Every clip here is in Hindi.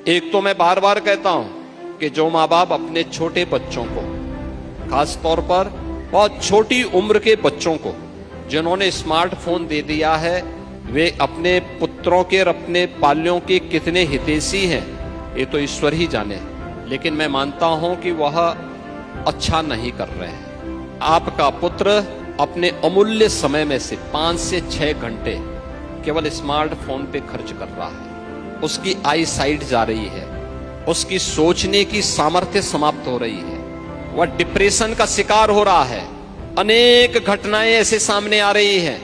एक तो मैं बार बार कहता हूं कि जो माँ बाप अपने छोटे बच्चों को, खास तौर पर बहुत छोटी उम्र के बच्चों को जिन्होंने स्मार्टफोन दे दिया है, वे अपने पुत्रों के और अपने पाल्यों के कितने हितैषी हैं ये तो ईश्वर ही जाने। लेकिन मैं मानता हूं कि वह अच्छा नहीं कर रहे हैं। आपका पुत्र अपने अमूल्य समय में से 5 से 6 घंटे केवल स्मार्टफोन पे खर्च कर रहा है। उसकी आई साइट जा रही है, उसकी सोचने की सामर्थ्य समाप्त हो रही है, वह डिप्रेशन का शिकार हो रहा है। अनेक घटनाएं ऐसे सामने आ रही हैं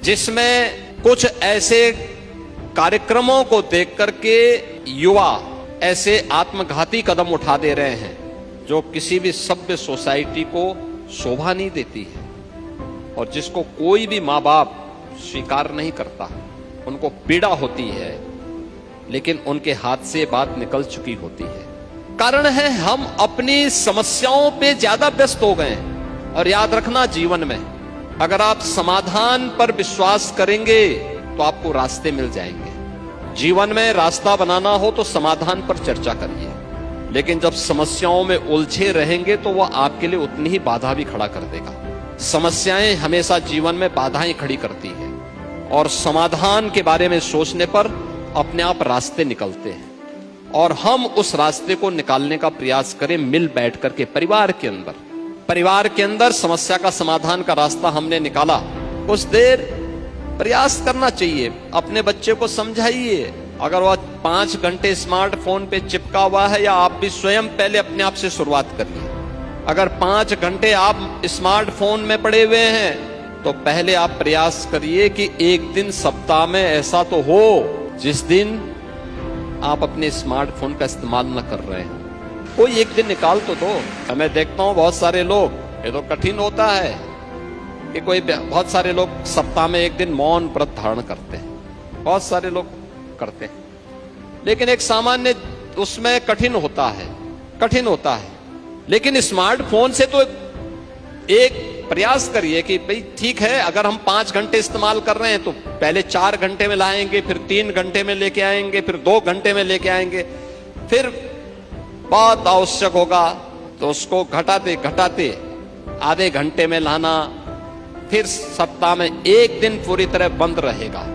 जिसमें कुछ ऐसे कार्यक्रमों को देख करके युवा ऐसे आत्मघाती कदम उठा दे रहे हैं जो किसी भी सभ्य सोसाइटी को शोभा नहीं देती है और जिसको कोई भी माँ बाप स्वीकार नहीं करता। उनको पीड़ा होती है लेकिन उनके हाथ से बात निकल चुकी होती है। कारण है हम अपनी समस्याओं पे ज्यादा व्यस्त हो गए। और याद रखना, जीवन में अगर आप समाधान पर विश्वास करेंगे तो आपको रास्ते मिल जाएंगे। जीवन में रास्ता बनाना हो तो समाधान पर चर्चा करिए, लेकिन जब समस्याओं में उलझे रहेंगे तो वह आपके लिए उतनी ही बाधा भी खड़ा कर देगा। समस्याएं हमेशा जीवन में बाधाएं खड़ी करती है और समाधान के बारे में सोचने पर अपने आप रास्ते निकलते हैं। और हम उस रास्ते को निकालने का प्रयास करें मिल बैठ करके परिवार के अंदर समस्या का समाधान का रास्ता हमने निकाला। कुछ देर प्रयास करना चाहिए, अपने बच्चे को समझाइए। अगर वह 5 घंटे स्मार्टफोन पे चिपका हुआ है, या आप भी स्वयं पहले अपने आप से शुरुआत करिए। अगर 5 घंटे आप स्मार्टफोन में पड़े हुए हैं तो पहले आप प्रयास करिए कि एक दिन सप्ताह में ऐसा तो हो जिस दिन आप अपने स्मार्टफोन का इस्तेमाल न कर रहे हैं। कोई एक दिन निकाल तो दो। मैं देखता हूं बहुत सारे लोग, ये तो कठिन होता है कि बहुत सारे लोग सप्ताह में एक दिन मौन व्रत धारण करते हैं। बहुत सारे लोग करते हैं, लेकिन एक सामान्य उसमें कठिन होता है। लेकिन स्मार्टफोन से तो एक प्रयास करिए कि भाई ठीक है, अगर हम 5 घंटे इस्तेमाल कर रहे हैं तो पहले 4 घंटे में लाएंगे, फिर 3 घंटे में लेके आएंगे, फिर 2 घंटे में लेके आएंगे, फिर बहुत आवश्यक होगा तो उसको घटाते आधे घंटे में लाना, फिर सप्ताह में एक दिन पूरी तरह बंद रहेगा।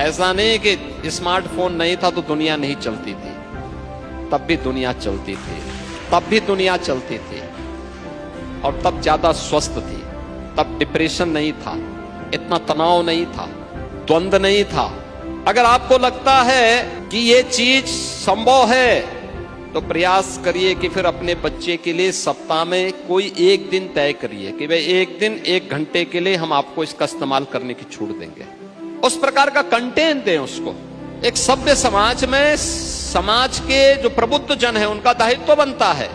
ऐसा नहीं कि स्मार्टफोन नहीं था तो दुनिया नहीं चलती थी, तब भी दुनिया चलती थी, और तब ज्यादा स्वस्थ थी। तब डिप्रेशन नहीं था, इतना तनाव नहीं था, द्वंद्व नहीं था। अगर आपको लगता है कि ये चीज संभव है तो प्रयास करिए कि फिर अपने बच्चे के लिए सप्ताह में कोई एक दिन तय करिए कि भाई एक दिन 1 घंटे के लिए हम आपको इसका इस्तेमाल करने की छूट देंगे। उस प्रकार का कंटेंट दें उसको। एक सभ्य समाज में समाज के जो प्रबुद्ध जन है उनका दायित्व बनता है